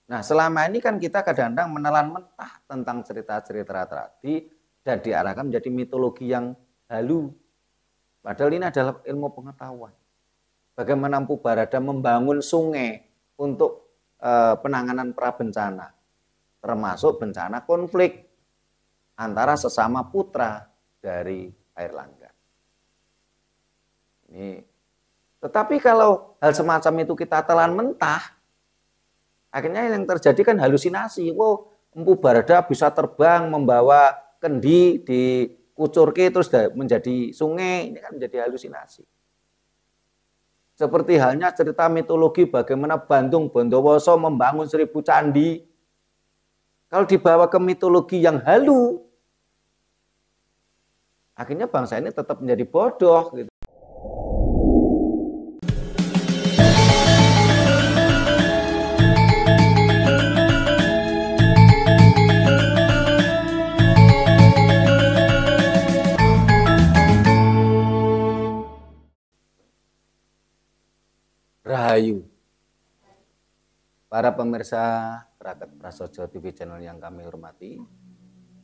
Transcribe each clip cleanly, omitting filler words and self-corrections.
Nah, selama ini kan kita kadang-kadang menelan mentah tentang cerita-cerita tadi dan diarahkan menjadi mitologi yang halu. Padahal ini adalah ilmu pengetahuan. Bagaimana Empu Barada membangun sungai untuk penanganan prabencana, termasuk bencana konflik antara sesama putra dari Airlangga. Ini, tetapi kalau hal semacam itu kita telan mentah, akhirnya yang terjadi kan halusinasi. Wow, Empu Barada bisa terbang membawa kendi dikucurke terus menjadi sungai. Ini kan menjadi halusinasi. Seperti halnya cerita mitologi bagaimana Bandung Bondowoso membangun 1000 candi. Kalau dibawa ke mitologi yang halu, akhirnya bangsa ini tetap menjadi bodoh gitu. Rahayu. Para pemirsa Raket Prasojo TV channel yang kami hormati,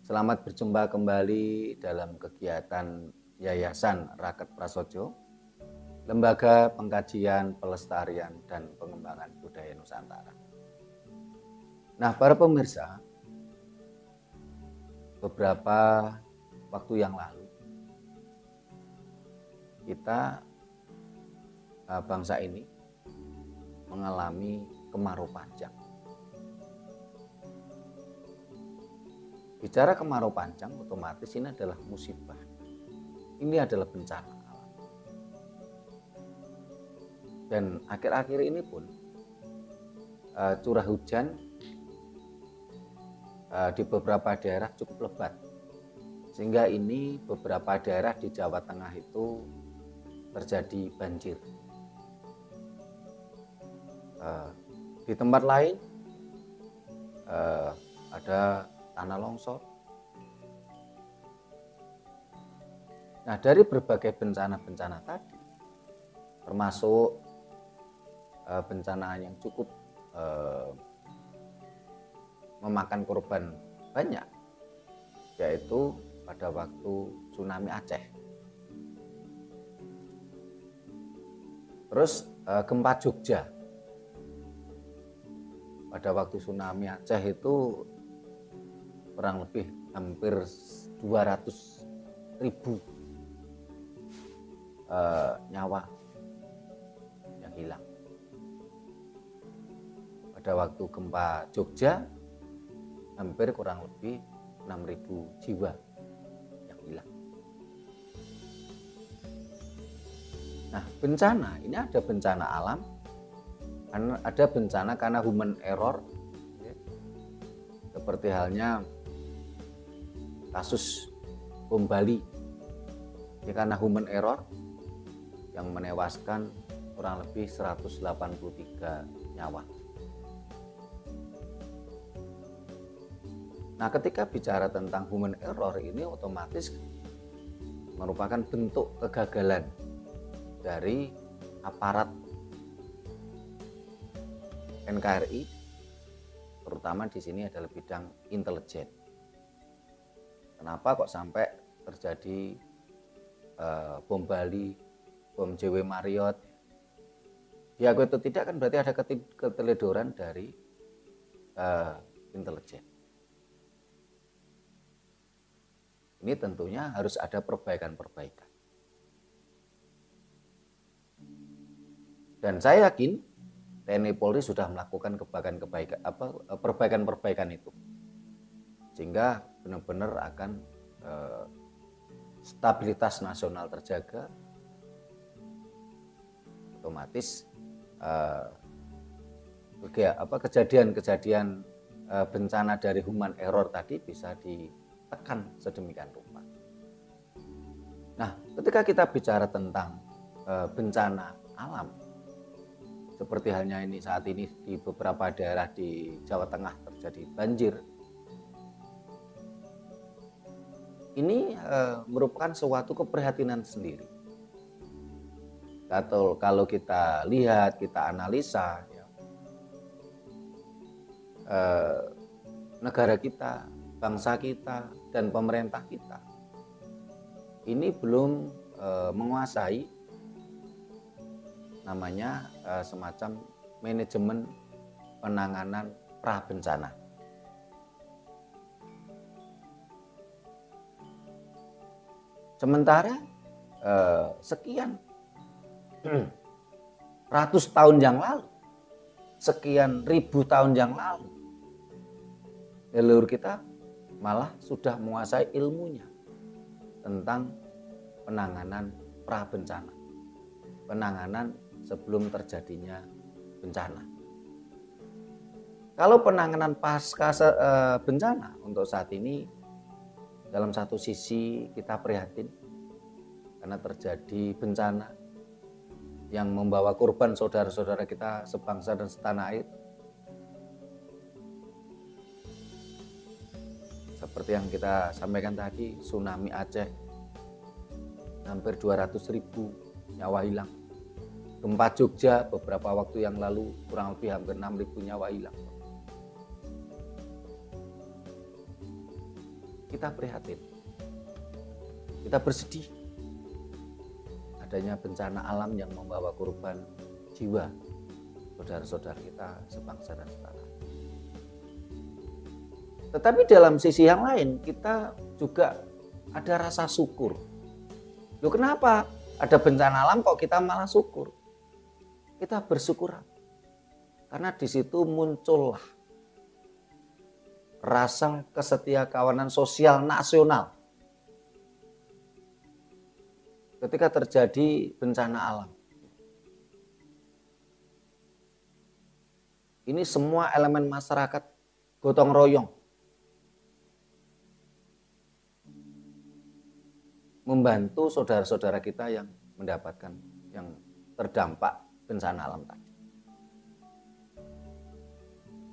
selamat berjumpa kembali dalam kegiatan Yayasan Raket Prasojo, Lembaga Pengkajian, Pelestarian, dan Pengembangan Budaya Nusantara. Nah, para pemirsa, beberapa waktu yang lalu, kita bangsa ini mengalami kemarau panjang. Bicara kemarau panjang, otomatis ini adalah musibah. Ini adalah bencana alam. Dan akhir-akhir ini pun curah hujan di beberapa daerah cukup lebat. Sehingga ini beberapa daerah di Jawa Tengah itu terjadi banjir. Di tempat lain ada tanah longsor. Nah, dari berbagai bencana-bencana tadi, termasuk bencana yang cukup memakan korban banyak, yaitu pada waktu tsunami Aceh. Terus gempa Jogja. Pada waktu tsunami Aceh itu kurang lebih hampir 200.000 nyawa yang hilang. Pada waktu gempa Jogja hampir kurang lebih 6.000 jiwa yang hilang. Nah, bencana ini ada bencana alam, ada bencana karena human error, seperti halnya kasus bom Bali. Ini karena human error yang menewaskan kurang lebih 183 nyawa. Nah, ketika bicara tentang human error ini otomatis merupakan bentuk kegagalan dari aparat NKRI, terutama di sini adalah bidang intelijen. Kenapa kok sampai terjadi bom Bali, bom JW Marriott? Diakui atau tidak kan berarti ada keteledoran dari intelijen. Ini tentunya harus ada perbaikan-perbaikan. Dan saya yakin TNI Polri sudah melakukan perbaikan-perbaikan itu, sehingga benar-benar akan stabilitas nasional terjaga, otomatis kejadian-kejadian bencana dari human error tadi bisa ditekan sedemikian rupa. Nah, ketika kita bicara tentang bencana alam, seperti halnya ini saat ini di beberapa daerah di Jawa Tengah terjadi banjir. Ini merupakan suatu keprihatinan sendiri. Kalau kita lihat, kita analisa, ya, negara kita, bangsa kita, dan pemerintah kita ini belum menguasai namanya semacam manajemen penanganan prabencana. Sementara sekian ratus tahun yang lalu, sekian ribu tahun yang lalu, leluhur kita malah sudah menguasai ilmunya tentang penanganan prabencana, penanganan sebelum terjadinya bencana. Kalau penanganan pasca bencana untuk saat ini, dalam satu sisi kita prihatin karena terjadi bencana yang membawa korban saudara-saudara kita sebangsa dan setanah air. Seperti yang kita sampaikan tadi, tsunami Aceh, hampir 200.000 nyawa hilang. Gempa Jogja beberapa waktu yang lalu, kurang lebih hampir 6.000 nyawa hilang. Kita prihatin, kita bersedih adanya bencana alam yang membawa korban jiwa saudara-saudara kita sebangsa dan setanah. Tetapi dalam sisi yang lain kita juga ada rasa syukur. Loh, kenapa ada bencana alam kok kita malah syukur? Kita bersyukur karena di situ muncullah rasa kesetiakawanan sosial nasional. Ketika terjadi bencana alam, ini semua elemen masyarakat gotong royong membantu saudara-saudara kita yang mendapatkan, yang terdampak bencana alam tadi.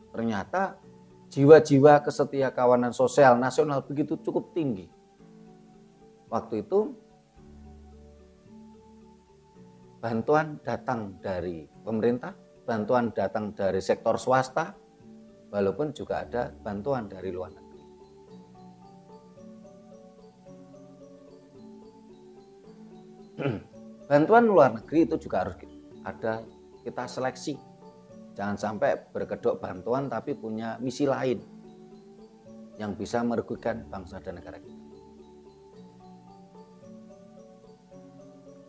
Ternyata jiwa-jiwa kesetiakawanan sosial nasional begitu cukup tinggi. Waktu itu bantuan datang dari pemerintah, bantuan datang dari sektor swasta, walaupun juga ada bantuan dari luar negeri. Bantuan luar negeri itu juga harus ada kita seleksi. Jangan sampai berkedok bantuan tapi punya misi lain yang bisa merugikan bangsa dan negara kita.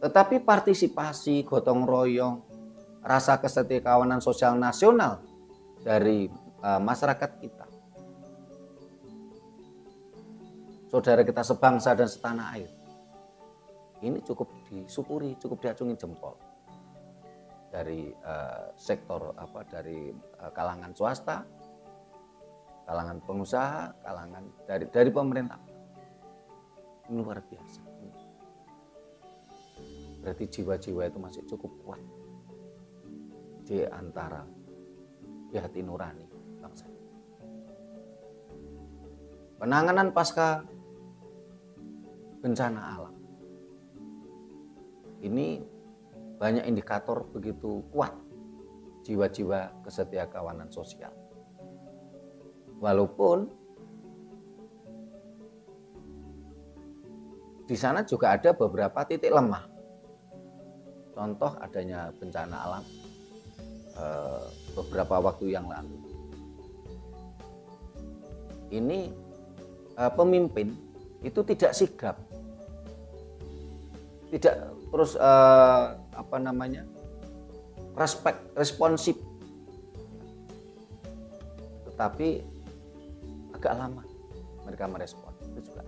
Tetapi partisipasi, gotong royong, rasa kesetiakawanan sosial nasional dari masyarakat kita, saudara kita sebangsa dan setanah air, ini cukup disyukuri, cukup diacungi jempol dari sektor dari kalangan swasta, kalangan pengusaha, kalangan dari pemerintah. Ini luar biasa. Berarti jiwa-jiwa itu masih cukup kuat di antara di hati nurani bangsa. Penanganan pasca bencana alam ini banyak indikator begitu kuat jiwa-jiwa kesetiakawanan sosial. Walaupun di sana juga ada beberapa titik lemah. Contoh adanya bencana alam beberapa waktu yang lalu. Ini pemimpin itu tidak sigap, tidak terus responsif, tetapi agak lama mereka merespon. Itu juga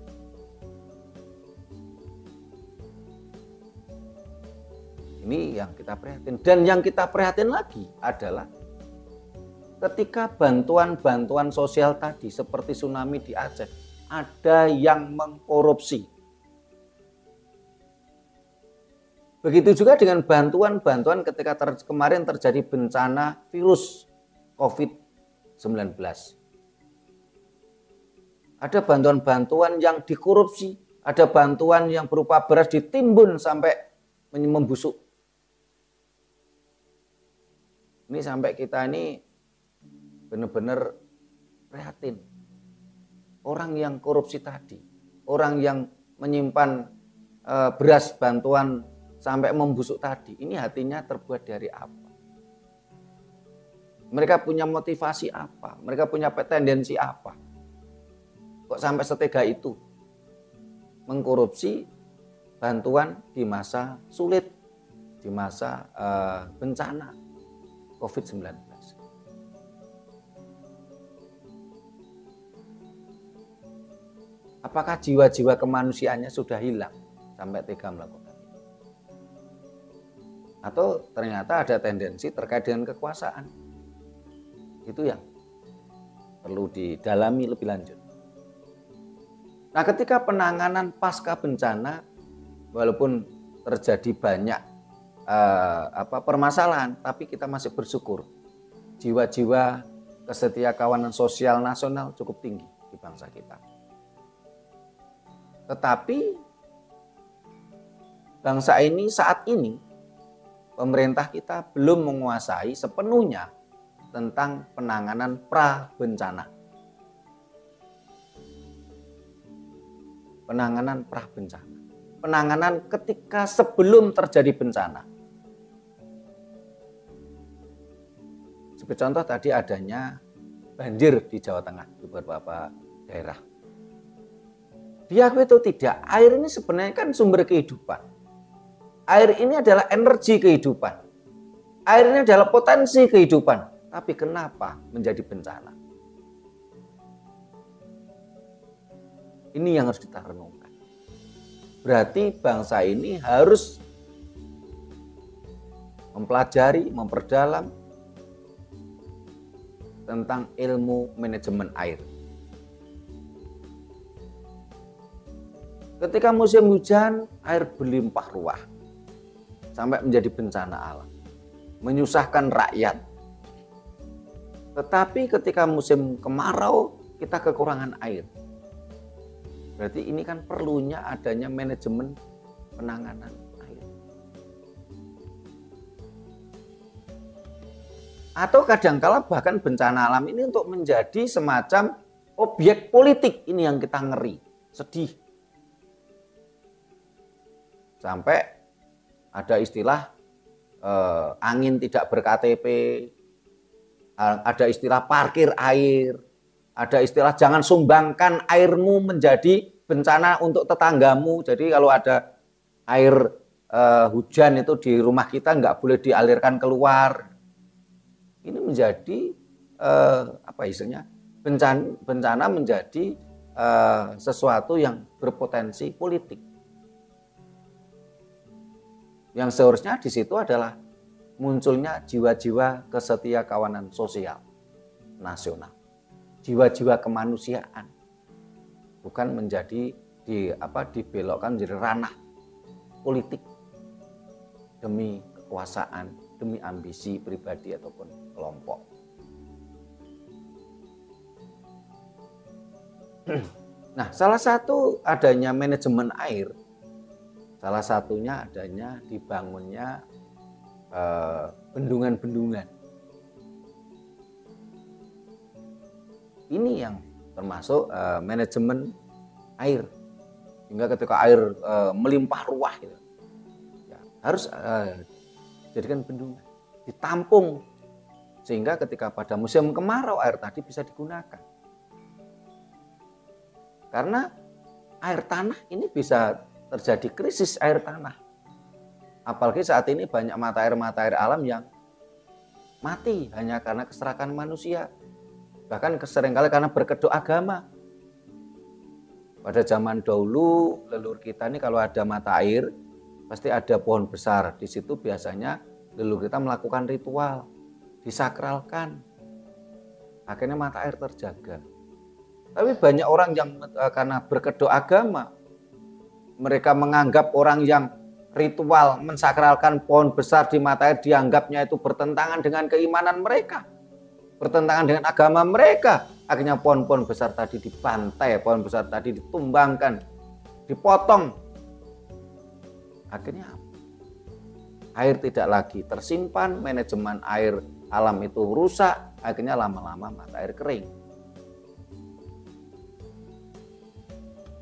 ini yang kita prihatin. Dan yang kita prihatin lagi adalah ketika bantuan-bantuan sosial tadi seperti tsunami di Aceh, ada yang mengkorupsi. Begitu juga dengan bantuan-bantuan ketika kemarin terjadi bencana virus COVID-19. Ada bantuan-bantuan yang dikorupsi, ada bantuan yang berupa beras ditimbun sampai membusuk. Ini sampai kita ini benar-benar prihatin. Orang yang korupsi tadi, orang yang menyimpan beras bantuan sampai membusuk tadi, ini hatinya terbuat dari apa? Mereka punya motivasi apa? Mereka punya tendensi apa? Kok sampai setega itu mengkorupsi bantuan di masa sulit, di masa bencana COVID-19? Apakah jiwa-jiwa kemanusiaannya sudah hilang sampai tega melakukan itu? Atau ternyata ada tendensi terkait dengan kekuasaan? Itu yang perlu didalami lebih lanjut. Nah, ketika penanganan pasca bencana, walaupun terjadi banyak permasalahan, tapi kita masih bersyukur jiwa-jiwa kesetiakawanan sosial nasional cukup tinggi di bangsa kita. Tetapi bangsa ini saat ini, pemerintah kita belum menguasai sepenuhnya tentang penanganan pra-bencana. Penanganan pra-bencana. Penanganan ketika sebelum terjadi bencana. Sebagai contoh tadi adanya banjir di Jawa Tengah, di beberapa daerah. Diakui atau tidak, air ini sebenarnya kan sumber kehidupan. Air ini adalah energi kehidupan. Air ini adalah potensi kehidupan. Tapi kenapa menjadi bencana? Ini yang harus kita renungkan. Berarti bangsa ini harus mempelajari, memperdalam tentang ilmu manajemen air. Ketika musim hujan, air berlimpah ruah sampai menjadi bencana alam, menyusahkan rakyat. Tetapi ketika musim kemarau, kita kekurangan air. Berarti ini kan perlunya adanya manajemen penanganan air. Atau kadangkala bahkan bencana alam ini untuk menjadi semacam objek politik, ini yang kita ngeri, sedih. Sampai ada istilah angin tidak ber-KTP, ada istilah parkir air, ada istilah jangan sumbangkan airmu menjadi bencana untuk tetanggamu. Jadi kalau ada air hujan itu di rumah kita nggak boleh dialirkan keluar. Ini menjadi istilahnya bencana menjadi sesuatu yang berpotensi politik. Yang seharusnya di situ adalah munculnya jiwa-jiwa kesetiakawanan sosial nasional, jiwa-jiwa kemanusiaan, bukan menjadi dibelokkan menjadi ranah politik demi kekuasaan, demi ambisi pribadi ataupun kelompok. Nah, salah satu adanya manajemen air, salah satunya adanya dibangunnya bendungan-bendungan. Ini yang termasuk manajemen air. Sehingga ketika air melimpah ruah, gitu, ya, harus jadikan bendungan, ditampung. Sehingga ketika pada musim kemarau air tadi bisa digunakan. Karena air tanah ini bisa terjadi krisis air tanah. Apalagi saat ini banyak mata air alam yang mati hanya karena keserakahan manusia. Bahkan seringkali karena berkedok agama. Pada zaman dahulu leluhur kita ini kalau ada mata air pasti ada pohon besar. Di situ biasanya leluhur kita melakukan ritual, disakralkan. Akhirnya mata air terjaga. Tapi banyak orang yang karena berkedok agama, mereka menganggap orang yang ritual mensakralkan pohon besar di mata air dianggapnya itu bertentangan dengan keimanan mereka, bertentangan dengan agama mereka. Akhirnya pohon-pohon besar tadi dibantai, pohon besar tadi ditumbangkan, dipotong. Akhirnya air tidak lagi tersimpan, manajemen air alam itu rusak, akhirnya lama-lama mata air kering.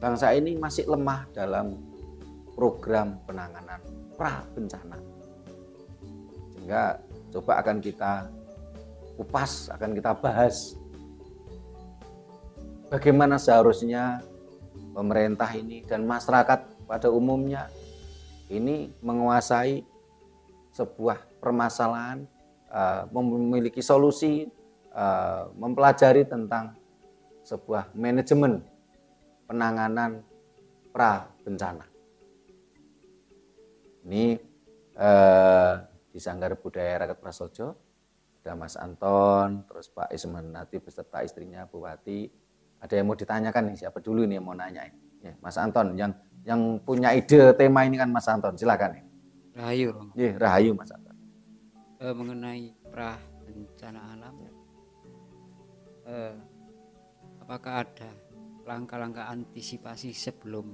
bangsa ini masih lemah dalam program penanganan pra bencana. Sehingga coba akan kita kupas, akan kita bahas bagaimana seharusnya pemerintah ini dan masyarakat pada umumnya ini menguasai sebuah permasalahan, memiliki solusi, mempelajari tentang sebuah manajemen penanganan pra bencana. Ini di Sanggar Budaya Rakyat Prasojo ada Mas Anton, terus Pak Ismenati beserta istrinya Bu Wati. Ada yang mau ditanyakan nih, siapa dulu nih yang mau nanya? Ya, Mas Anton, yang punya ide tema ini kan Mas Anton, silakan. Rahayu, ya, Rahayu Mas Anton. Mengenai pra bencana alam, apakah ada langkah-langkah antisipasi sebelum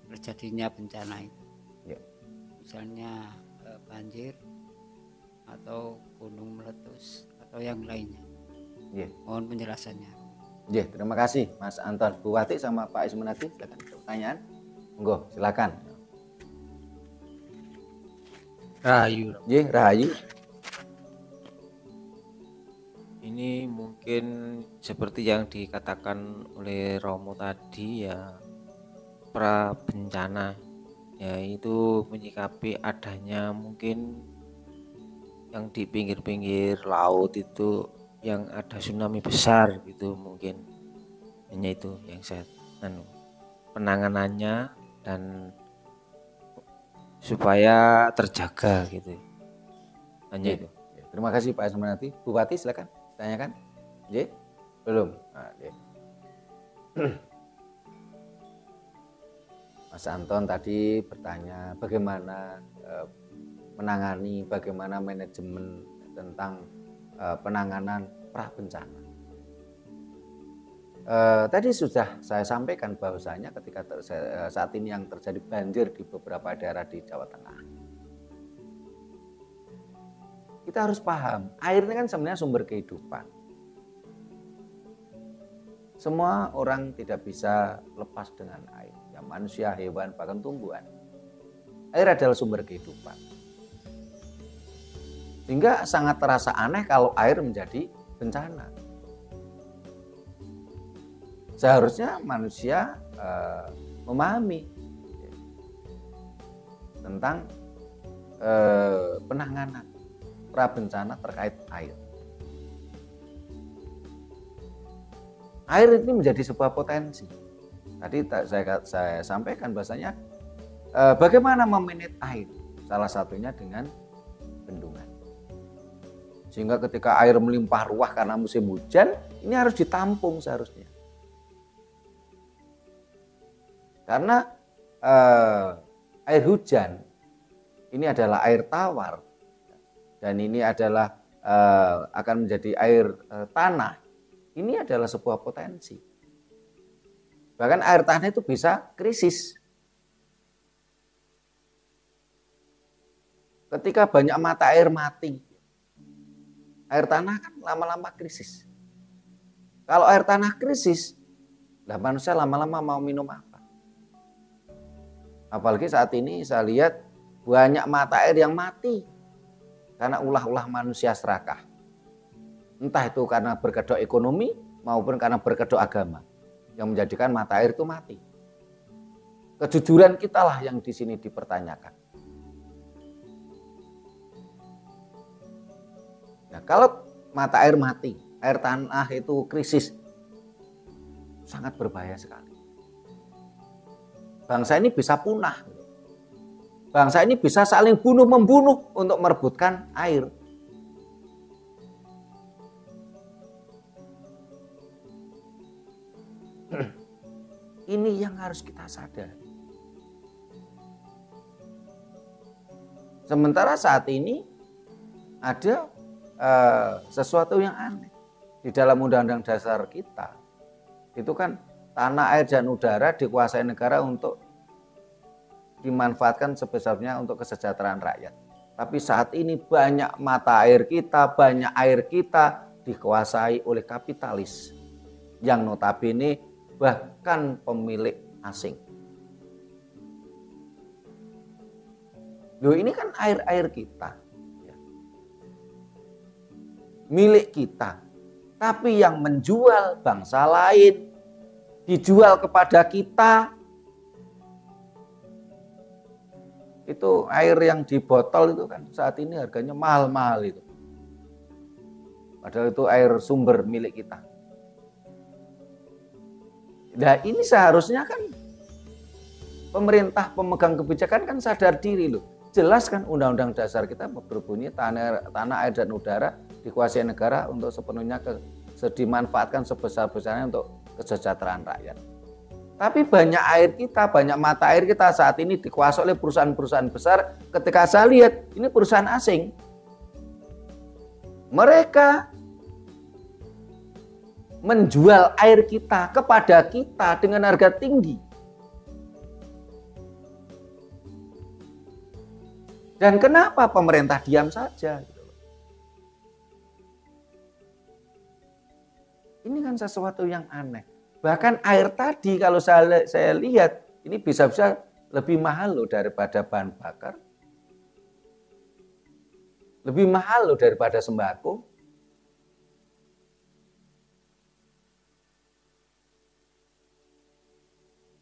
terjadinya bencana itu? Ya. Misalnya banjir atau gunung meletus atau yang lainnya. Ya. Mohon penjelasannya. Ya, terima kasih Mas Anton. Bu Wati sama Pak Ismenati, silakan pertanyaan. Monggo, silakan. Rahayu. Ya, Rahayu. Ini mungkin seperti yang dikatakan oleh Romo tadi ya, pra bencana yaitu menyikapi adanya mungkin yang di pinggir-pinggir laut itu yang ada tsunami besar gitu, mungkin hanya itu yang saya penanganannya dan supaya terjaga gitu, hanya itu. Terima kasih Pak Ismenati. Bu Wati silakan tanyakan. J? Belum. Nah, Mas Anton tadi bertanya bagaimana menangani, bagaimana manajemen tentang penanganan pra bencana. Tadi sudah saya sampaikan bahwasanya ketika saat ini yang terjadi banjir di beberapa daerah di Jawa Tengah, kita harus paham, air ini kan sebenarnya sumber kehidupan. Semua orang tidak bisa lepas dengan air, ya manusia, hewan, bahkan tumbuhan. Air adalah sumber kehidupan. Sehingga sangat terasa aneh kalau air menjadi bencana. Seharusnya manusia memahami tentang penanganan pra bencana terkait air. Air ini menjadi sebuah potensi. Tadi saya sampaikan bahasanya bagaimana memanage air. Salah satunya dengan bendungan. Sehingga ketika air melimpah ruah karena musim hujan, ini harus ditampung seharusnya. Karena air hujan ini adalah air tawar dan ini adalah akan menjadi air tanah. Ini adalah sebuah potensi. Bahkan air tanah itu bisa krisis. Ketika banyak mata air mati, air tanah kan lama-lama krisis. Kalau air tanah krisis, lah manusia lama-lama mau minum apa? Apalagi saat ini saya lihat banyak mata air yang mati karena ulah-ulah manusia serakah. Entah itu karena berkedok ekonomi maupun karena berkedok agama yang menjadikan mata air itu mati. Kejujuran kita lah yang di sini dipertanyakan. Nah, kalau mata air mati, air tanah itu krisis, sangat berbahaya sekali. Bangsa ini bisa punah. Bangsa ini bisa saling bunuh-membunuh untuk merebutkan air. Ini yang harus kita sadari. Sementara saat ini ada sesuatu yang aneh. Di dalam Undang-Undang Dasar kita, itu kan tanah, air, dan udara dikuasai negara untuk dimanfaatkan sebesarnya untuk kesejahteraan rakyat. Tapi saat ini banyak mata air kita, banyak air kita dikuasai oleh kapitalis yang notabene bahkan pemilik asing. Loh, ini kan air-air kita, ya, milik kita. Tapi yang menjual bangsa lain, dijual kepada kita, itu air yang di botol itu kan saat ini harganya mahal-mahal itu. Padahal itu air sumber milik kita. Nah, ini seharusnya kan pemerintah, pemegang kebijakan kan sadar diri loh. Jelas kan Undang-Undang Dasar kita berbunyi tanah, air dan udara dikuasai negara untuk sepenuhnya dimanfaatkan sebesar-besarnya untuk kesejahteraan rakyat. Tapi banyak air kita, banyak mata air kita saat ini dikuasai oleh perusahaan-perusahaan besar. Ketika saya lihat ini perusahaan asing, mereka menjual air kita kepada kita dengan harga tinggi. Dan kenapa pemerintah diam saja? Ini kan sesuatu yang aneh. Bahkan air tadi kalau saya lihat ini bisa-bisa lebih mahal loh daripada bahan bakar. Lebih mahal loh daripada sembako.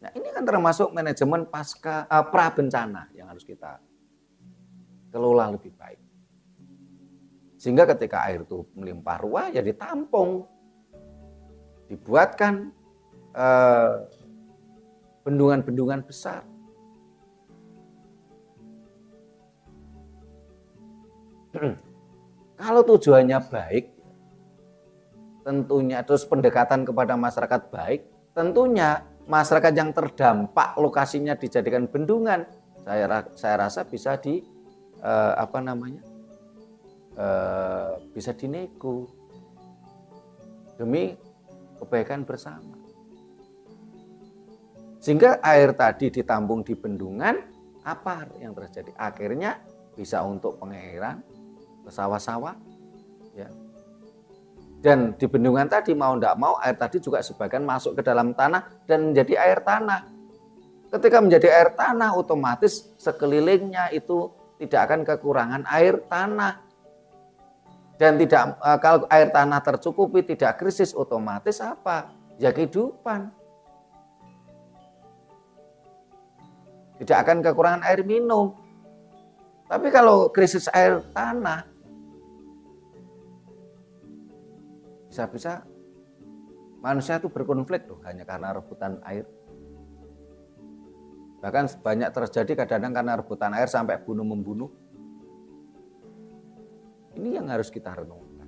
Nah, ini kan termasuk manajemen pasca pra bencana yang harus kita kelola lebih baik. Sehingga ketika air itu melimpah ruah ya ditampung. Dibuatkan bendungan-bendungan besar. Kalau tujuannya baik, tentunya terus pendekatan kepada masyarakat baik, tentunya masyarakat yang terdampak lokasinya dijadikan bendungan, saya rasa bisa bisa dinego demi kebaikan bersama. Sehingga air tadi ditampung di bendungan, apa yang terjadi? Akhirnya bisa untuk pengairan ke sawah-sawah, ya. Dan di bendungan tadi mau tidak mau air tadi juga sebagian masuk ke dalam tanah dan menjadi air tanah. Ketika menjadi air tanah, otomatis sekelilingnya itu tidak akan kekurangan air tanah. Dan tidak, kalau air tanah tercukupi, tidak krisis, otomatis apa? Ya kehidupan. Tidak akan kekurangan air minum. Tapi kalau krisis air tanah, bisa-bisa manusia itu berkonflik loh hanya karena rebutan air. Bahkan banyak terjadi kadang-kadang karena rebutan air sampai bunuh-membunuh. Ini yang harus kita renungkan.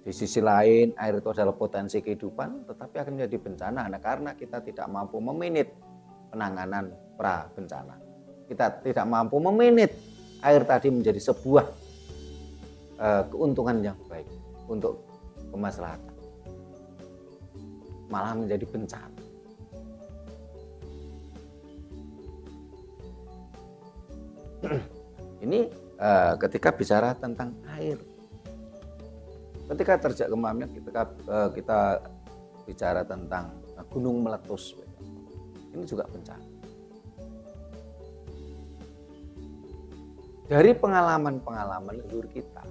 Di sisi lain, air itu adalah potensi kehidupan, tetapi akan menjadi bencana karena kita tidak mampu memanage penanganan pra bencana. Kita tidak mampu memanage air tadi menjadi sebuah keuntungan yang baik untuk kemaslahatan. Malah menjadi bencana. Ini ketika bicara tentang air. Ketika terjadi kemarin kita bicara tentang gunung meletus. Ini juga bencana. Dari pengalaman-pengalaman leluhur kita,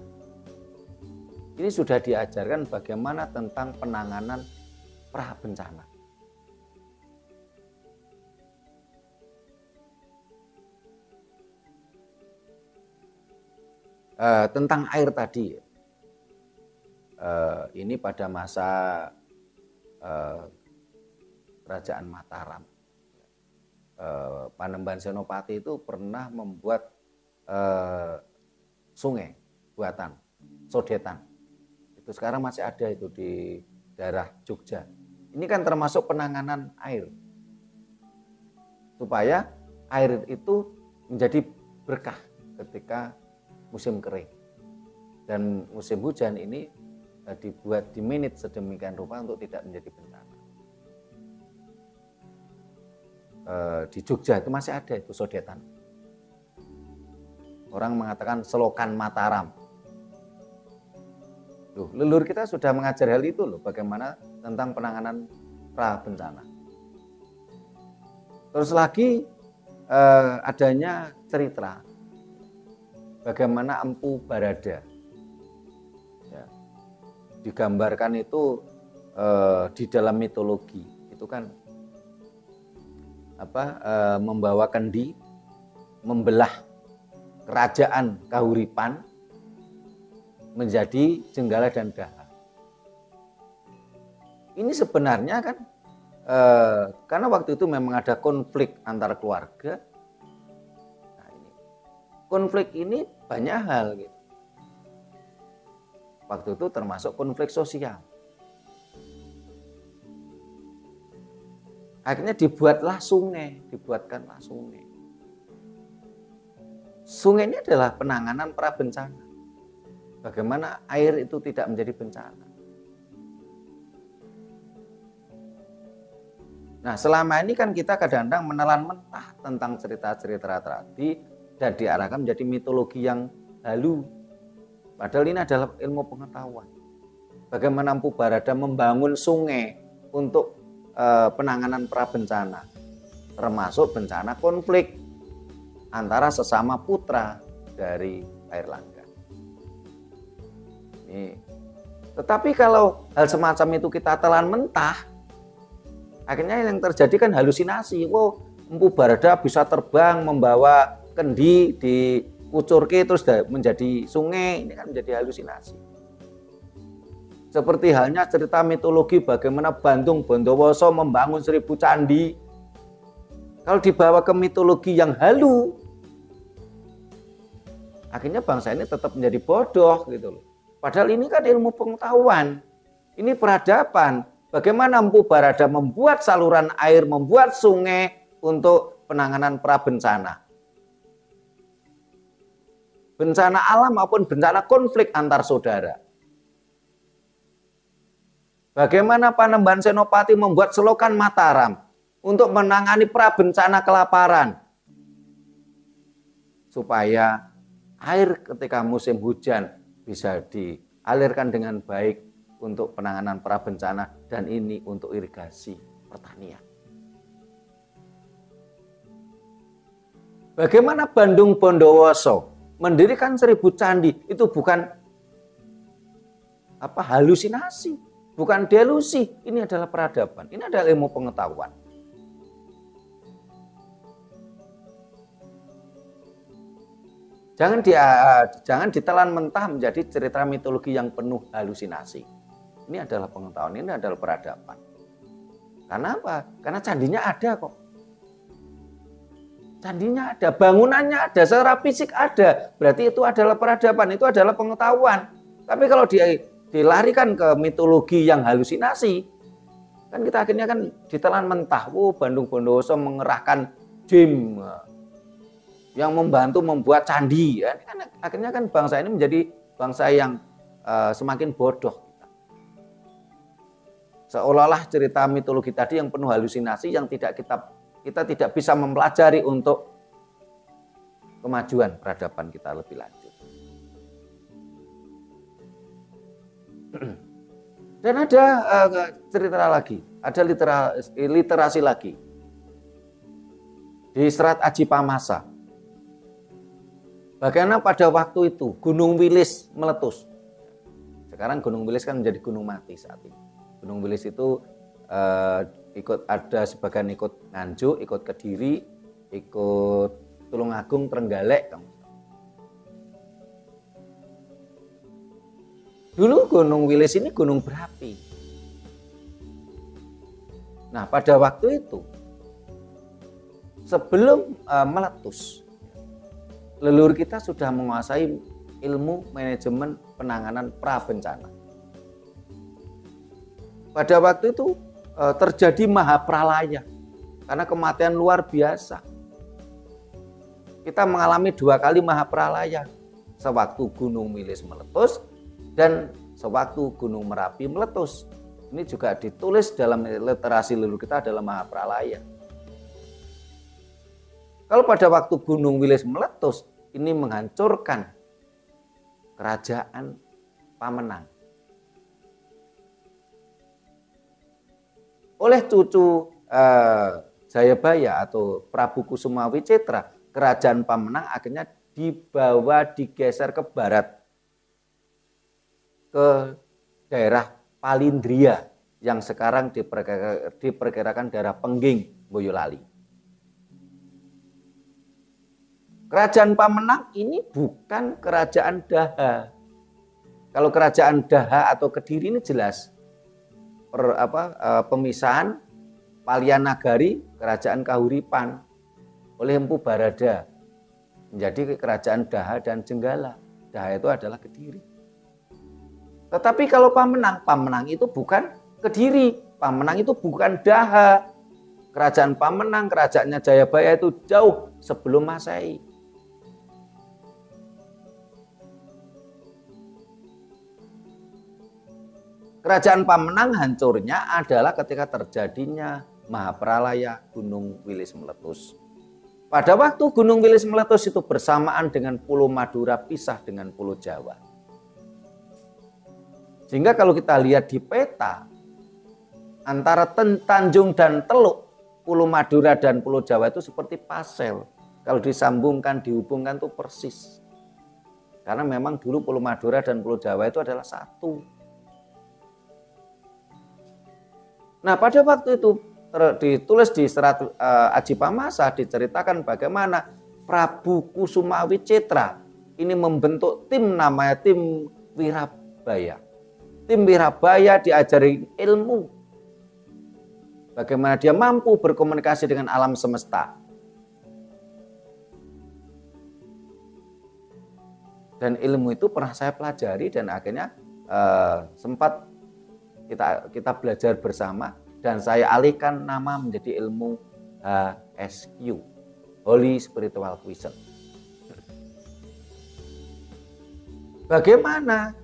ini sudah diajarkan bagaimana tentang penanganan pra bencana. Tentang air tadi, ini pada masa Kerajaan Mataram, Panembahan Senopati itu pernah membuat sungai buatan, sodetan. Itu sekarang masih ada itu di daerah Jogja. Ini kan termasuk penanganan air. Supaya air itu menjadi berkah ketika musim kering. Dan musim hujan ini dibuat dimanage sedemikian rupa untuk tidak menjadi bencana. Di Jogja itu masih ada itu sodetan. Orang mengatakan selokan Mataram. Loh, leluhur kita sudah mengajar hal itu loh, bagaimana tentang penanganan pra bencana. Terus lagi adanya cerita bagaimana Empu Barada, ya, digambarkan itu di dalam mitologi itu kan membawa kendi, membelah kerajaan Kahuripan menjadi Jenggala dan Daha. Ini sebenarnya kan karena waktu itu memang ada konflik antar keluarga. Nah, konflik ini banyak hal gitu. Waktu itu termasuk konflik sosial. Akhirnya dibuatkanlah sungai. Sungai ini adalah penanganan pra bencana. Bagaimana air itu tidak menjadi bencana. Nah, selama ini kan kita kadang-kadang menelan mentah tentang cerita-cerita tadi dan diarahkan menjadi mitologi yang halu. Padahal ini adalah ilmu pengetahuan. Bagaimana Empu Barada membangun sungai untuk penanganan pra bencana, termasuk bencana konflik antara sesama putra dari Airlangga. Tetapi kalau hal semacam itu kita telan mentah, akhirnya yang terjadi kan halusinasi. Empu Barada bisa terbang membawa kendi dikucurke terus menjadi sungai. Ini kan menjadi halusinasi. Seperti halnya cerita mitologi bagaimana Bandung Bondowoso membangun 1000 candi. Kalau dibawa ke mitologi yang halu, akhirnya bangsa ini tetap menjadi bodoh gitu loh. Padahal ini kan ilmu pengetahuan, ini peradaban. Bagaimana Empu Barada membuat saluran air, membuat sungai untuk penanganan pra bencana. Bencana alam maupun bencana konflik antar saudara. Bagaimana Panembahan Senopati membuat selokan Mataram untuk menangani pra bencana kelaparan. Supaya air ketika musim hujan bisa dialirkan dengan baik untuk penanganan pra bencana dan ini untuk irigasi pertanian. Bagaimana Bandung Bondowoso mendirikan 1000 candi itu bukan halusinasi, bukan delusi, ini adalah peradaban, ini adalah ilmu pengetahuan. Jangan ditelan mentah menjadi cerita mitologi yang penuh halusinasi. Ini adalah pengetahuan, ini adalah peradaban. Karena apa? Karena candinya ada kok. Candinya ada, bangunannya ada, secara fisik ada. Berarti itu adalah peradaban, itu adalah pengetahuan. Tapi kalau dilarikan ke mitologi yang halusinasi, kan kita akhirnya kan ditelan mentah. Bandung Bondowoso mengerahkan jin yang membantu membuat candi. Ya, kan, akhirnya kan bangsa ini menjadi bangsa yang semakin bodoh. Seolah-olah cerita mitologi tadi yang penuh halusinasi yang kita tidak bisa mempelajari untuk kemajuan peradaban kita lebih lanjut. Dan ada cerita lagi, ada literasi lagi. Di Serat Aji Pamasa. Bagaimana pada waktu itu Gunung Wilis meletus. Sekarang Gunung Wilis kan menjadi gunung mati saat ini. Gunung Wilis itu ada sebagian ikut Nganjuk, ikut Kediri, ikut Tulungagung, Trenggalek. Dulu Gunung Wilis ini gunung berapi. Nah, pada waktu itu sebelum meletus, leluhur kita sudah menguasai ilmu manajemen penanganan pra bencana. Pada waktu itu terjadi mahapralaya karena kematian luar biasa. Kita mengalami 2 kali mahapralaya, sewaktu Gunung Wilis meletus dan sewaktu Gunung Merapi meletus. Ini juga ditulis dalam literasi leluhur kita adalah mahapralaya. Kalau pada waktu Gunung Wilis meletus, ini menghancurkan kerajaan Pamenang. oleh cucu Jayabaya atau Prabu Kusumawicitra, kerajaan Pamenang akhirnya digeser ke barat, ke daerah Palindria yang sekarang diperkirakan daerah Pengging, Boyolali. Kerajaan Pamenang ini bukan kerajaan Daha. Kalau kerajaan Daha atau Kediri ini jelas pemisahan Palianagari, kerajaan Kahuripan oleh Empu Barada menjadi kerajaan Daha dan Jenggala. Daha itu adalah Kediri. Tetapi kalau Pamenang itu bukan Kediri, Pamenang itu bukan Daha. Kerajaan Pamenang, kerajaannya Jayabaya itu jauh sebelum Masehi. Kerajaan Pamenang hancurnya adalah ketika terjadinya Mahapralaya Gunung Wilis meletus. Pada waktu Gunung Wilis meletus itu bersamaan dengan Pulau Madura pisah dengan Pulau Jawa. Sehingga kalau kita lihat di peta, antara Tanjung dan Teluk, Pulau Madura dan Pulau Jawa itu seperti pasel. Kalau disambungkan, dihubungkan itu persis. Karena memang dulu Pulau Madura dan Pulau Jawa itu adalah satu. Nah, pada waktu itu ditulis di serat Aji Pamasa, diceritakan bagaimana Prabu Kusumawicitra ini membentuk tim namanya tim Wirabaya. Tim Wirabaya diajari ilmu. Bagaimana dia mampu berkomunikasi dengan alam semesta. Dan ilmu itu pernah saya pelajari dan akhirnya sempat kita belajar bersama dan saya alihkan nama menjadi ilmu HSQ, Holy Spiritual Quotient. Bagaimana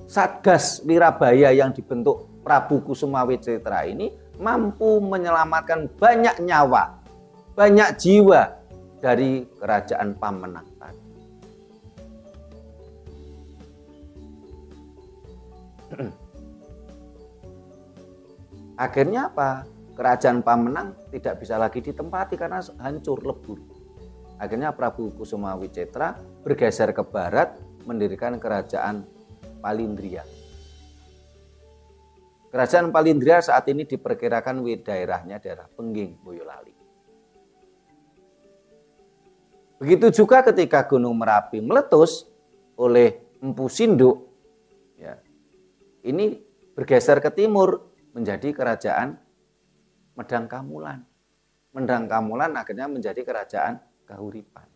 Satgas Wirabaya yang dibentuk Prabu Kusumawicitra ini mampu menyelamatkan banyak nyawa, banyak jiwa dari kerajaan Pamenang tadi. Akhirnya apa? Kerajaan Pamenang tidak bisa lagi ditempati karena hancur lebur. Akhirnya Prabu Kusumawicitra bergeser ke barat mendirikan kerajaan Palindria. Kerajaan Palindria saat ini diperkirakan daerahnya daerah Pengging, Boyolali. Begitu juga ketika Gunung Merapi meletus oleh Empu Sinduk, ya, ini bergeser ke timur menjadi kerajaan Medang Kamulan. Medang Kamulan akhirnya menjadi kerajaan Kahuripan.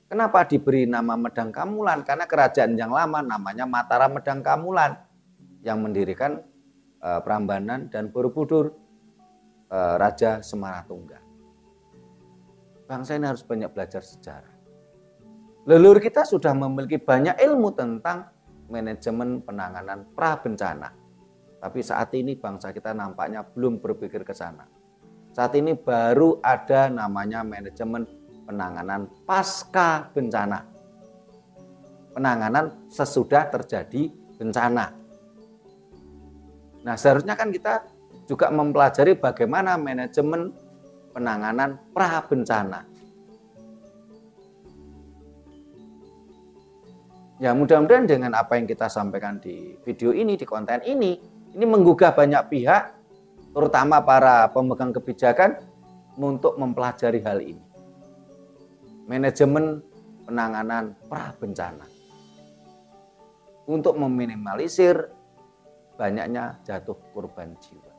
Kenapa diberi nama Medang Kamulan? Karena kerajaan yang lama namanya Mataram Medang Kamulan yang mendirikan Prambanan dan Borobudur, Raja Semaratungga. Bangsa ini harus banyak belajar sejarah. Leluhur kita sudah memiliki banyak ilmu tentang manajemen penanganan prabencana. Tapi saat ini bangsa kita nampaknya belum berpikir ke sana. Saat ini baru ada namanya manajemen penanganan pasca bencana. Penanganan sesudah terjadi bencana. Nah, seharusnya kan kita juga mempelajari bagaimana manajemen penanganan prabencana. Ya, mudah-mudahan dengan apa yang kita sampaikan di video ini, di konten ini menggugah banyak pihak, terutama para pemegang kebijakan untuk mempelajari hal ini. Manajemen penanganan prabencana. Untuk meminimalisir banyaknya jatuh korban jiwa.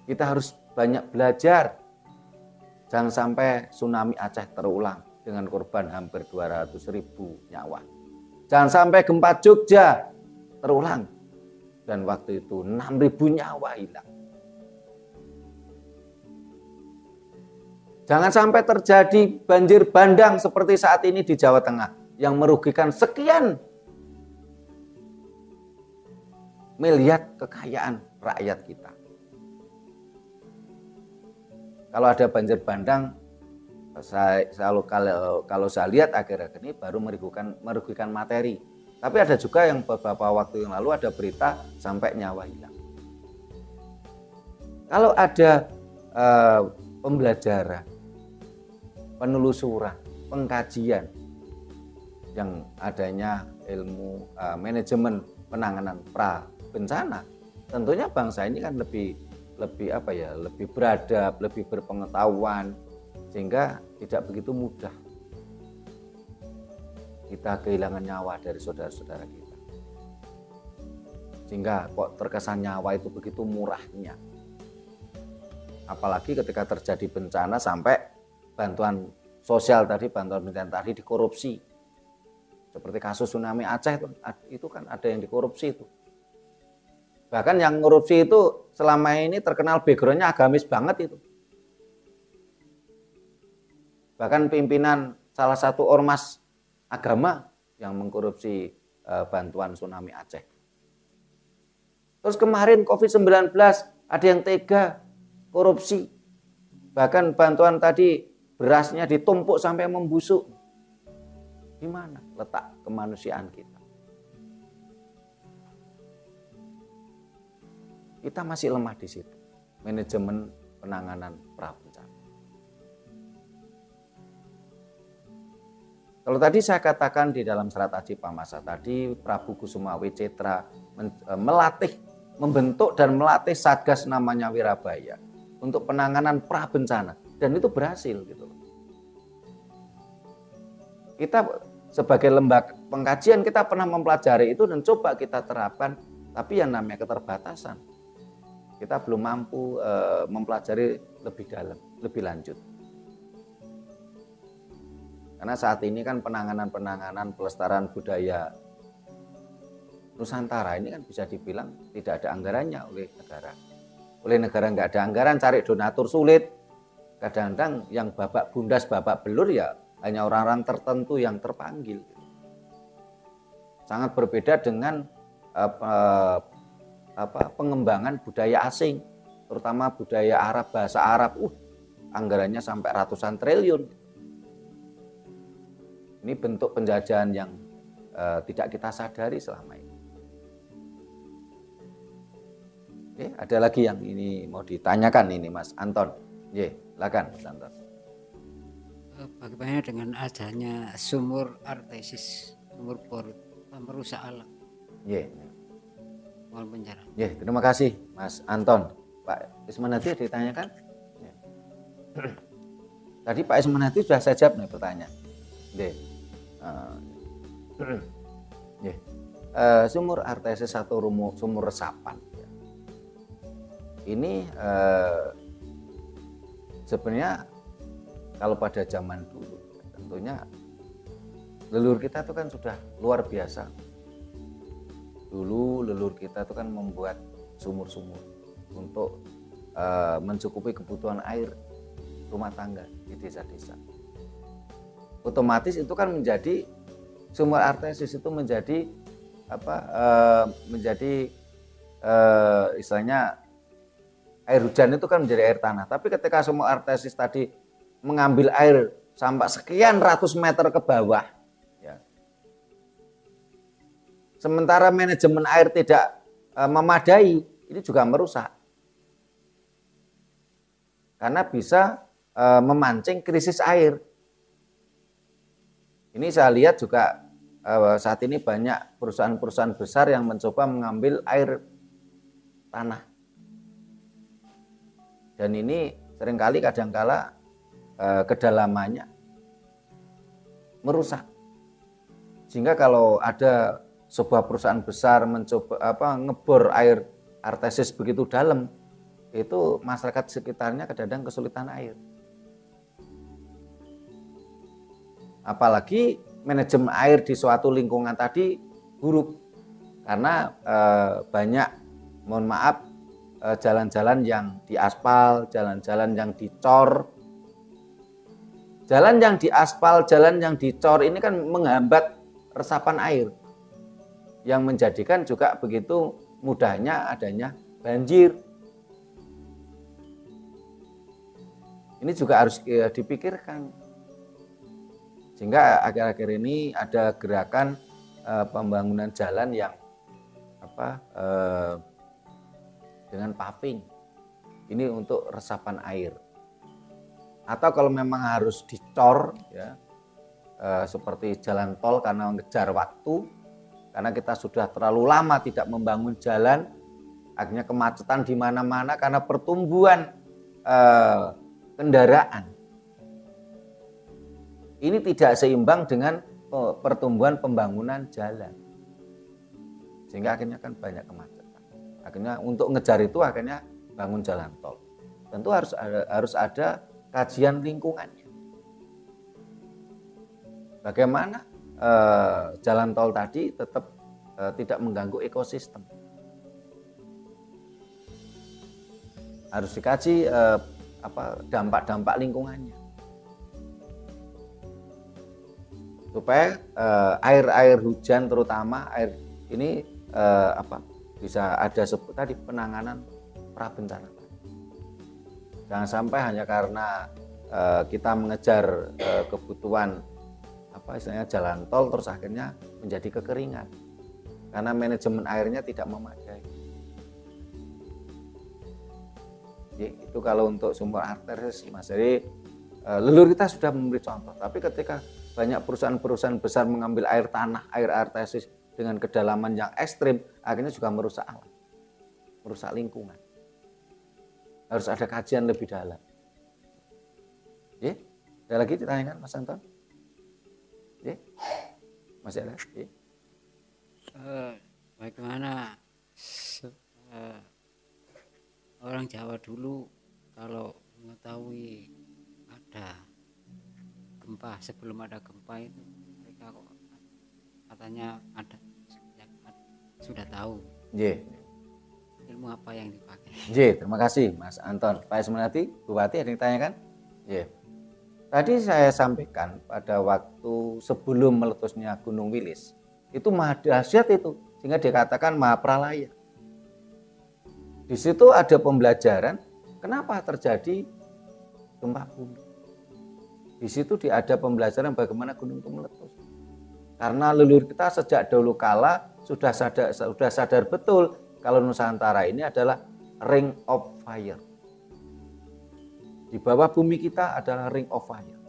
Kita harus banyak belajar. Jangan sampai tsunami Aceh terulang dengan korban hampir 200.000 nyawa. Jangan sampai gempa Jogja terulang dan waktu itu 6.000 nyawa hilang. Jangan sampai terjadi banjir bandang seperti saat ini di Jawa Tengah yang merugikan sekian miliar kekayaan rakyat kita. Kalau ada banjir bandang, kalau saya lihat akhir-akhir ini baru merugikan materi, Tapi ada juga yang beberapa waktu yang lalu ada berita sampai nyawa hilang. Kalau ada pembelajaran, penelusuran, pengkajian yang adanya ilmu manajemen penanganan pra bencana, tentunya bangsa ini kan lebih beradab, lebih berpengetahuan, sehingga tidak begitu mudah kita kehilangan nyawa dari saudara-saudara kita. Sehingga kok terkesan nyawa itu begitu murahnya. Apalagi ketika terjadi bencana sampai bantuan sosial tadi, bantuan bencana tadi dikorupsi. Seperti kasus tsunami Aceh itu kan ada yang dikorupsi itu. Bahkan yang korupsi itu selama ini terkenal backgroundnya agamis banget itu. Bahkan pimpinan salah satu ormas agama yang mengkorupsi bantuan tsunami Aceh. Terus kemarin COVID-19 ada yang tega korupsi. Bahkan bantuan tadi berasnya ditumpuk sampai membusuk. Di mana letak kemanusiaan kita? Kita masih lemah di situ. Manajemen penanganan pra-bencana. Kalau tadi saya katakan di dalam serat Aji Pamasa tadi, Prabu Kusuma Wicitra membentuk dan melatih satgas namanya Wirabaya untuk penanganan pra-bencana, dan itu berhasil gitu. Kita sebagai lembaga pengkajian kita pernah mempelajari itu dan coba kita terapkan, tapi yang namanya keterbatasan. Kita belum mampu mempelajari lebih dalam, lebih lanjut. Karena saat ini kan penanganan pelestarian budaya Nusantara ini kan bisa dibilang tidak ada anggarannya oleh negara. Oleh negara nggak ada anggaran, cari donatur sulit. Kadang-kadang yang babak bundas, babak belur ya hanya orang-orang tertentu yang terpanggil. Sangat berbeda dengan pengembangan budaya asing, terutama budaya Arab, bahasa Arab. Anggarannya sampai ratusan triliun. Ini bentuk penjajahan yang tidak kita sadari selama ini. Oke, ada lagi yang ini mau ditanyakan ini Mas Anton. Silakan Mas Anton. Bagaimana dengan adanya sumur artesis, sumur bor merusak alam? Mohon pencerahan. Terima kasih Mas Anton. Pak Ismanati ditanyakan? Tadi Pak Ismanati sudah saya jawab nih pertanyaan. Sumur artesis atau sumur resapan. Ini sebenarnya kalau pada zaman dulu tentunya leluhur kita itu kan sudah luar biasa. Dulu leluhur kita itu kan membuat sumur-sumur untuk mencukupi kebutuhan air rumah tangga di desa-desa. Otomatis itu kan menjadi sumur artesis itu menjadi istilahnya air hujan itu kan menjadi air tanah. Tapi ketika sumur artesis tadi mengambil air sampai sekian ratus meter ke bawah, ya, sementara manajemen air tidak memadai, ini juga merusak. Karena bisa memancing krisis air. Ini saya lihat juga saat ini banyak perusahaan-perusahaan besar yang mencoba mengambil air tanah. Dan ini seringkali kadangkala kedalamannya merusak. Sehingga kalau ada sebuah perusahaan besar mencoba ngebor air artesis begitu dalam, itu masyarakat sekitarnya kadang-kadang kesulitan air. Apalagi manajemen air di suatu lingkungan tadi buruk. Karena banyak, mohon maaf, jalan-jalan yang diaspal, jalan-jalan yang dicor. Jalan yang diaspal, jalan yang dicor ini kan menghambat resapan air. Yang menjadikan juga begitu mudahnya adanya banjir. Ini juga harus dipikirkan. Sehingga akhir-akhir ini ada gerakan pembangunan jalan yang dengan paving. Ini untuk resapan air. Atau kalau memang harus dicor ya, seperti jalan tol karena mengejar waktu, karena kita sudah terlalu lama tidak membangun jalan, akhirnya kemacetan di mana-mana karena pertumbuhan kendaraan. Ini tidak seimbang dengan pertumbuhan pembangunan jalan, sehingga akhirnya kan banyak kemacetan. Akhirnya untuk ngejar itu akhirnya bangun jalan tol. Tentu harus ada kajian lingkungannya. Bagaimana jalan tol tadi tetap tidak mengganggu ekosistem. Harus dikaji dampak-dampak lingkungannya. Supaya air hujan terutama air ini bisa ada tadi penanganan prabencana. Jangan sampai hanya karena kita mengejar kebutuhan istilahnya jalan tol terus akhirnya menjadi kekeringan karena manajemen airnya tidak memadai. Itu kalau untuk sumber arteris, Mas. Jadi leluhur kita sudah memberi contoh, tapi ketika banyak perusahaan-perusahaan besar mengambil air tanah, air artesis dengan kedalaman yang ekstrim, akhirnya juga merusak alam, merusak lingkungan. Harus ada kajian lebih dalam. Ada lagi ditanyakan Mas Anton? Masih ada? Bagaimana orang Jawa dulu kalau mengetahui ada gempa, sebelum ada gempa itu mereka katanya sudah tahu. Ilmu apa yang dipakai? Terima kasih Mas Anton. Pak Ismanati, Bupati ada yang ditanyakan? Tadi saya sampaikan pada waktu sebelum meletusnya Gunung Wilis, itu maha dahsyat itu, sehingga dikatakan maha pralaya. Di situ ada pembelajaran kenapa terjadi gempa bumi. Di situ ada pembelajaran bagaimana gunung itu meletus. Karena leluhur kita sejak dahulu kala sudah sadar betul kalau Nusantara ini adalah ring of fire. Di bawah bumi kita adalah ring of fire.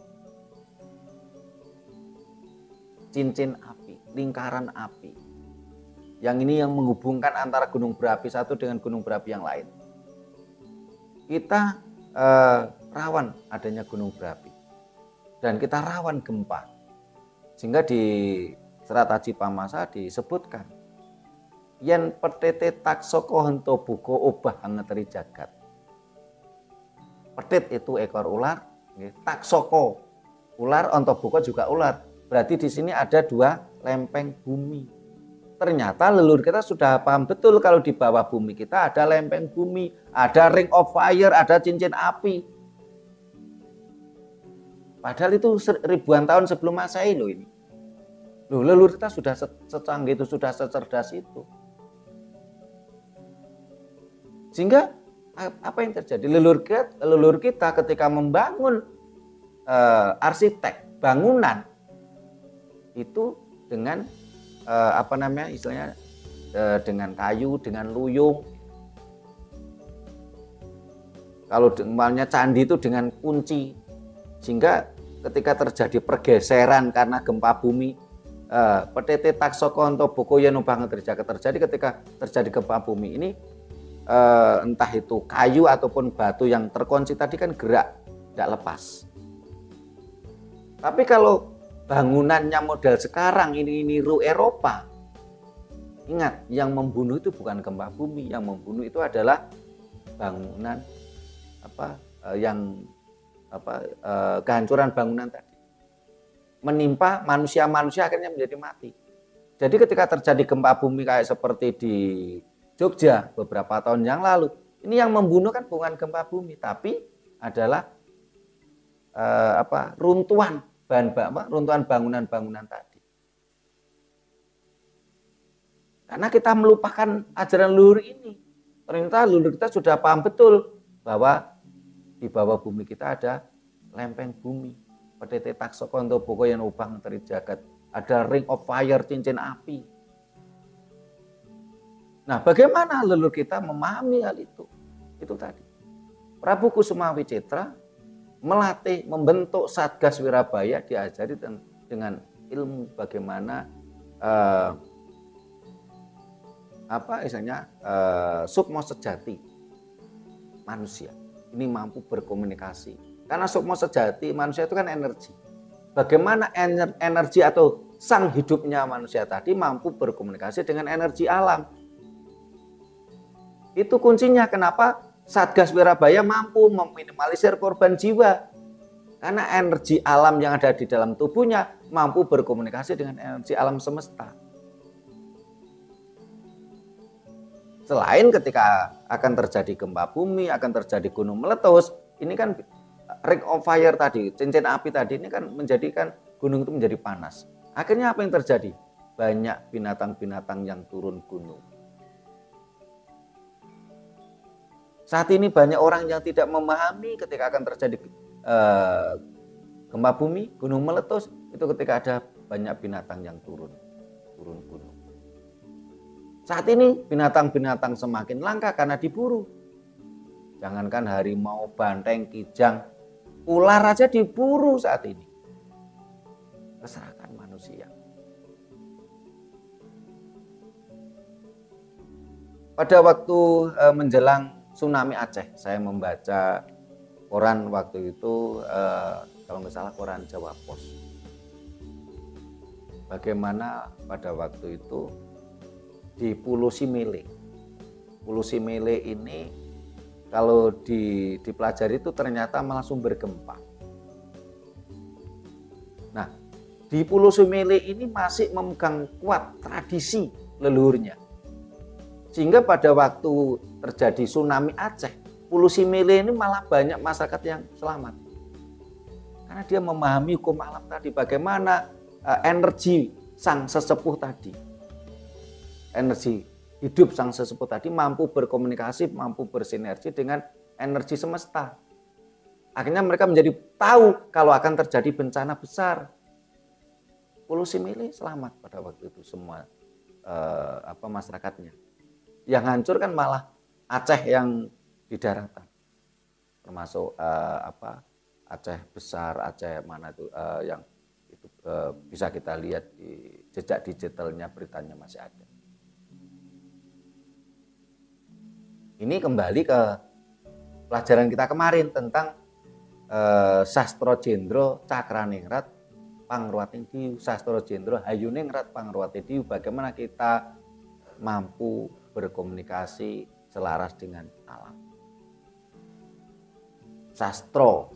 Cincin api, lingkaran api. Yang ini yang menghubungkan antara gunung berapi satu dengan gunung berapi yang lain. Kita rawan adanya gunung berapi. Dan kita rawan gempa. Sehingga di Serat Aji Pamasa disebutkan yen petete taksoko hento buko obah ngeteri jagat. Petit itu ekor ular, taksoko ular, ontobuko juga ular. Berarti di sini ada dua lempeng bumi. Ternyata leluhur kita sudah paham betul kalau di bawah bumi kita ada lempeng bumi, ada ring of fire, ada cincin api. Padahal itu ribuan tahun sebelum Masehi loh ini. Loh, leluhur kita sudah secanggih itu, sudah secerdas itu. Sehingga apa yang terjadi? Leluhur kita ketika membangun arsitek bangunan itu dengan istilahnya dengan kayu, dengan luyung. Kalau umpamanya candi itu dengan kunci. Sehingga ketika terjadi pergeseran karena gempa bumi, petete taksoko ontoboko yenubah terjadi ketika terjadi gempa bumi ini, entah itu kayu ataupun batu yang terkunci tadi kan gerak, tidak lepas. Tapi kalau bangunannya model sekarang ini niru Eropa, ingat yang membunuh itu bukan gempa bumi, yang membunuh itu adalah bangunan kehancuran bangunan tadi. Menimpa manusia akhirnya menjadi mati. Jadi ketika terjadi gempa bumi kayak seperti di Jogja beberapa tahun yang lalu, ini yang membunuh kan bukan gempa bumi, tapi adalah runtuhan bangunan-bangunan tadi. Karena kita melupakan ajaran leluhur ini. Ternyata leluhur kita sudah paham betul bahwa di bawah bumi kita ada lempeng bumi. Petete taksoko ontoboko yang ubah ngeri jagat. ada ring of fire, cincin api. Nah, bagaimana leluhur kita memahami hal itu? Itu tadi. Prabu Kusuma Wicitra melatih, membentuk Satgas Wirabaya, diajari dengan ilmu bagaimana sukma sejati manusia ini mampu berkomunikasi. Karena sukma sejati manusia itu kan energi. Bagaimana energi atau sang hidupnya manusia tadi mampu berkomunikasi dengan energi alam. Itu kuncinya kenapa Satgas Wirabaya mampu meminimalisir korban jiwa. Karena energi alam yang ada di dalam tubuhnya mampu berkomunikasi dengan energi alam semesta. Selain ketika akan terjadi gempa bumi, akan terjadi gunung meletus, ini kan ring of fire tadi, cincin api tadi ini kan menjadikan gunung itu menjadi panas. Akhirnya apa yang terjadi? Banyak binatang-binatang yang turun gunung. Saat ini banyak orang yang tidak memahami ketika akan terjadi gempa bumi, gunung meletus, itu ketika ada banyak binatang yang turun gunung. Saat ini binatang-binatang semakin langka karena diburu. Jangankan harimau, banteng, kijang, ular aja diburu saat ini. Keserakahan manusia. Pada waktu menjelang tsunami Aceh, saya membaca koran waktu itu, kalau nggak salah koran Jawa Pos. Bagaimana pada waktu itu di Pulau Simele. Pulau Simele ini kalau dipelajari itu ternyata malah sumber gempa. Nah, di Pulau Simele ini masih memegang kuat tradisi leluhurnya. Sehingga pada waktu terjadi tsunami Aceh, Pulau Simele ini malah banyak masyarakat yang selamat. Karena dia memahami hukum alam tadi, bagaimana energi sang sesepuh tadi. Energi hidup sang sesepuh tadi mampu berkomunikasi, mampu bersinergi dengan energi semesta. Akhirnya mereka menjadi tahu kalau akan terjadi bencana besar. Pulau Simele selamat pada waktu itu semua masyarakatnya. Yang hancur kan malah Aceh yang di daratan. Termasuk Aceh besar, Aceh mana itu yang itu bisa kita lihat di jejak digitalnya, beritanya masih ada. Ini kembali ke pelajaran kita kemarin tentang Sastro Jendro Cakraningrat Pangruwating Diyu, Sastro Jendro Hayuningrat Pangruwating Diyu, bagaimana kita mampu berkomunikasi selaras dengan alam. Sastro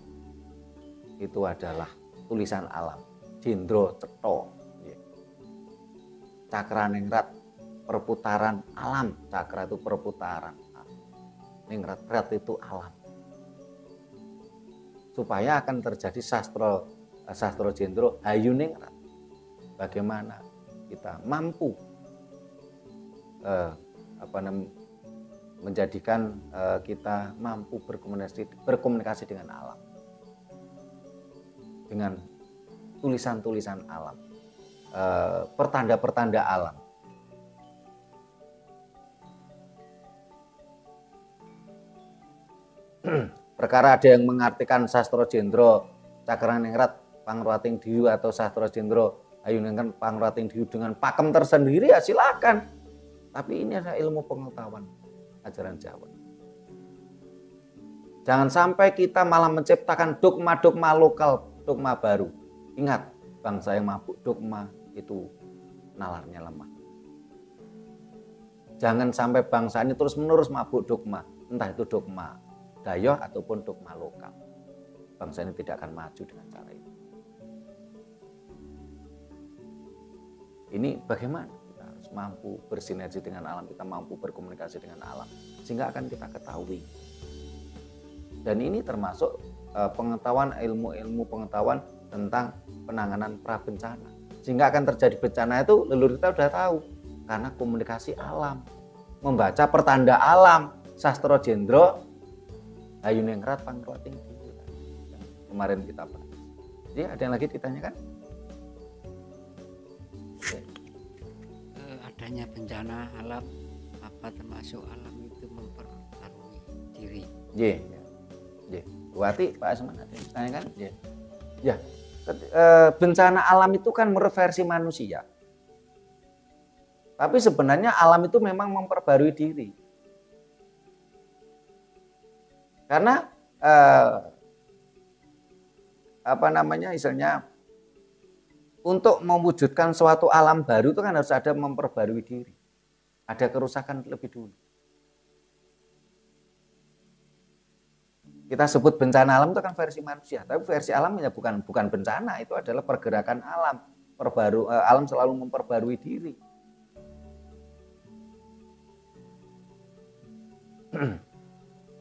itu adalah tulisan alam, Jendro Cetha, Cakraningrat perputaran alam, cakra itu perputaran, ningrat itu alam. Supaya akan terjadi Sastro Jendro Hayuningrat, bagaimana kita mampu menjadikan kita mampu berkomunikasi dengan alam, dengan tulisan-tulisan alam, pertanda-pertanda alam. Perkara ada yang mengartikan Sastro Jendro Cakraningrat Pangruwating Diyu atau Sastro Jendro Hayuningrat Pangruwating Diyu dengan pakem tersendiri, ya silakan. Tapi ini adalah ilmu pengetahuan ajaran Jawa. Jangan sampai kita malah menciptakan dogma-dogma lokal, dogma baru. Ingat, bangsa yang mabuk dogma itu nalarnya lemah. Jangan sampai bangsa ini terus-menerus mabuk dogma, entah itu dogma Dayoh ataupun dogma lokal. Bangsa ini tidak akan maju dengan cara itu. Ini bagaimana kita harus mampu bersinergi dengan alam, kita mampu berkomunikasi dengan alam, sehingga akan kita ketahui. Dan ini termasuk pengetahuan, ilmu-ilmu pengetahuan tentang penanganan prabencana. Sehingga akan terjadi bencana itu leluhur kita sudah tahu, karena komunikasi alam, membaca pertanda alam, Sastro Jendro Hayuningrat Pangruwating Diyu yang kemarin kita bahas. Jadi ada yang lagi ditanyakan? namanya bencana alam, apa termasuk alam itu memperbarui diri. Nggih. Nggih. Berarti Pak Asman ada yang ditanyakan? Nggih. Ya. Bencana alam itu kan menurut versi manusia. Tapi sebenarnya alam itu memang memperbarui diri. Karena misalnya untuk mewujudkan suatu alam baru itu kan harus ada memperbarui diri. Ada kerusakan lebih dulu. Kita sebut bencana alam itu kan versi manusia, tapi versi alamnya bukan bencana, itu adalah pergerakan alam. Alam selalu memperbarui diri.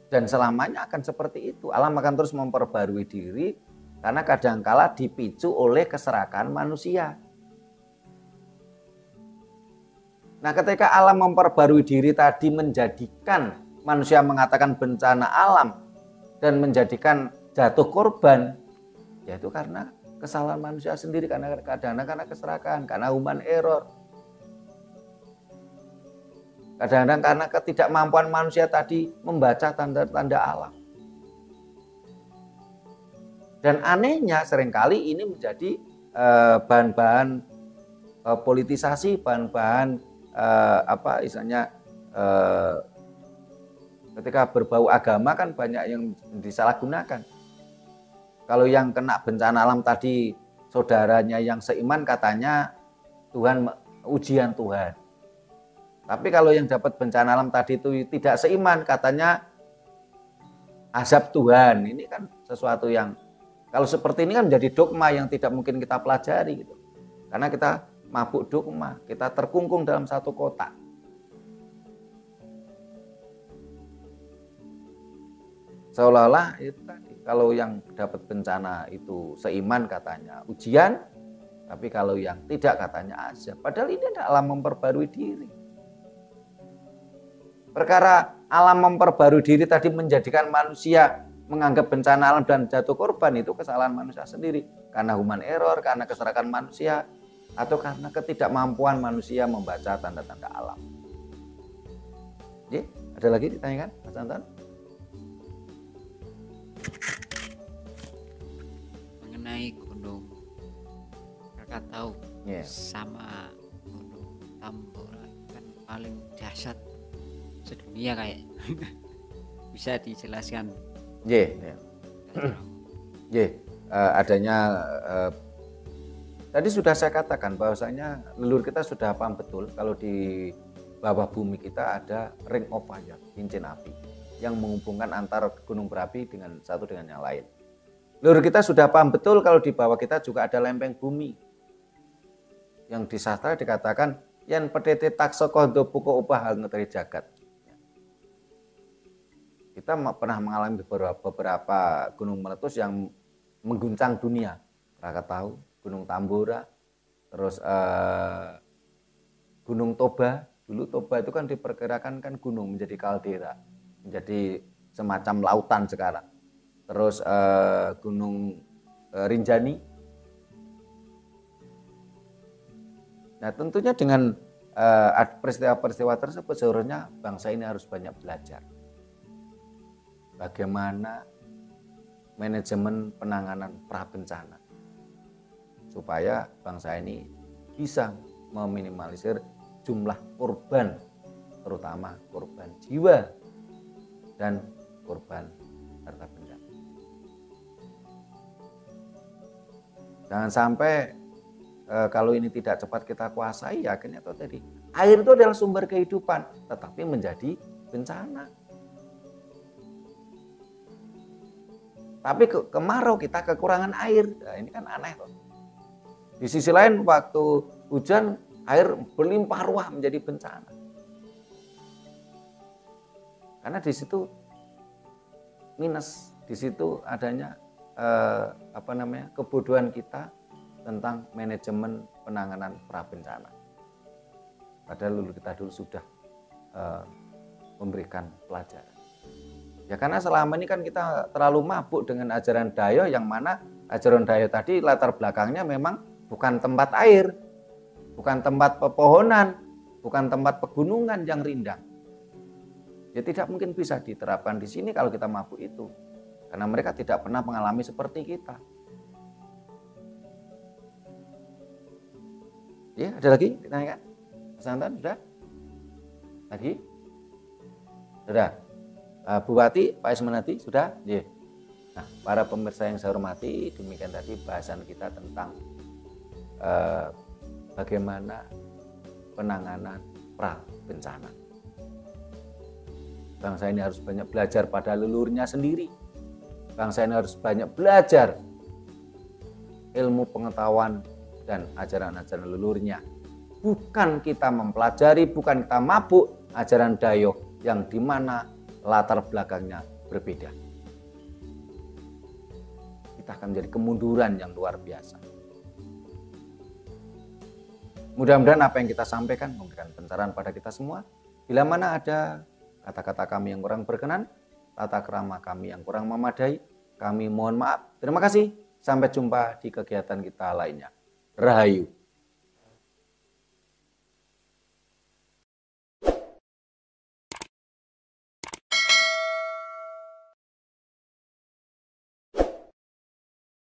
Dan selamanya akan seperti itu. Alam akan terus memperbarui diri karena kadangkala dipicu oleh keserakan manusia. Nah, ketika alam memperbarui diri tadi menjadikan manusia mengatakan bencana alam dan menjadikan jatuh korban, yaitu karena kesalahan manusia sendiri, karena keserakan, karena human error. Kadang-kadang karena ketidakmampuan manusia tadi membaca tanda-tanda alam. Dan anehnya seringkali ini menjadi bahan-bahan politisasi, bahan-bahan ketika berbau agama kan banyak yang disalahgunakan. Kalau yang kena bencana alam tadi saudaranya yang seiman katanya Tuhan, ujian Tuhan. Tapi kalau yang dapat bencana alam tadi itu tidak seiman katanya azab Tuhan. Ini kan sesuatu yang kalau seperti ini kan menjadi dogma yang tidak mungkin kita pelajari gitu. Karena kita mabuk dogma, kita terkungkung dalam satu kotak. Seolah-olah itu tadi, kalau yang dapat bencana itu seiman katanya ujian, tapi kalau yang tidak katanya azab. Padahal ini adalah alam memperbarui diri. Perkara alam memperbarui diri tadi menjadikan manusia menganggap bencana alam dan jatuh korban itu kesalahan manusia sendiri. Karena human error, karena keserakan manusia, atau karena ketidakmampuan manusia membaca tanda-tanda alam. Jadi, ada lagi ditanyakan, Mas Anton? Mengenai gunung Kakak tahu Yeah. sama gunung Tambora kan paling dahsyat sedunia kayak. Bisa dijelaskan? Adanya tadi sudah saya katakan bahwasanya leluhur kita sudah paham betul kalau di bawah bumi kita ada ring of fire, cincin api yang menghubungkan antara gunung berapi dengan satu dengan yang lain. Leluhur kita sudah paham betul kalau di bawah kita juga ada lempeng bumi yang di sastra dikatakan yen petete taksoko dopuko upah hal ngeteri jagat. Kita pernah mengalami beberapa gunung meletus yang mengguncang dunia. Krakatau, Gunung Tambora, terus Gunung Toba. Dulu Toba itu kan diperkirakan kan gunung menjadi kaldera, menjadi semacam lautan sekarang. Terus Gunung Rinjani. Nah, tentunya dengan peristiwa-peristiwa tersebut seharusnya bangsa ini harus banyak belajar. Bagaimana manajemen penanganan prabencana supaya bangsa ini bisa meminimalisir jumlah korban, terutama korban jiwa dan korban harta benda. Jangan sampai kalau ini tidak cepat kita kuasai, akhirnya itu tadi air itu adalah sumber kehidupan, tetapi menjadi bencana. Tapi kemarau kita kekurangan air, nah, ini kan aneh loh. Di sisi lain waktu hujan air berlimpah ruah menjadi bencana. Karena di situ minus, di situ adanya kebodohan kita tentang manajemen penanganan prabencana. Padahal dulu kita sudah memberikan pelajaran. Ya karena selama ini kan kita terlalu mabuk dengan ajaran Dayo, yang mana ajaran Dayo tadi latar belakangnya memang bukan tempat air, bukan tempat pepohonan, bukan tempat pegunungan yang rindang. Ya tidak mungkin bisa diterapkan di sini kalau kita mabuk itu. Karena mereka tidak pernah mengalami seperti kita. Ya, ada lagi ditanyakan? Mas Anton, sudah? Lagi? Sudah? Bu Wati, Pak Ismanati, sudah? Ya. Nah, para pemirsa yang saya hormati, demikian tadi bahasan kita tentang bagaimana penanganan pra bencana. Bangsa ini harus banyak belajar pada leluhurnya sendiri. Bangsa ini harus banyak belajar ilmu pengetahuan dan ajaran-ajaran leluhurnya. Bukan kita mempelajari, bukan kita mabuk ajaran Dayo yang dimana latar belakangnya berbeda. Kita akan menjadi kemunduran yang luar biasa. Mudah-mudahan apa yang kita sampaikan memberikan pencerahan pada kita semua. Bila mana ada kata-kata kami yang kurang berkenan, tata krama kami yang kurang memadai, kami mohon maaf. Terima kasih. Sampai jumpa di kegiatan kita lainnya. Rahayu.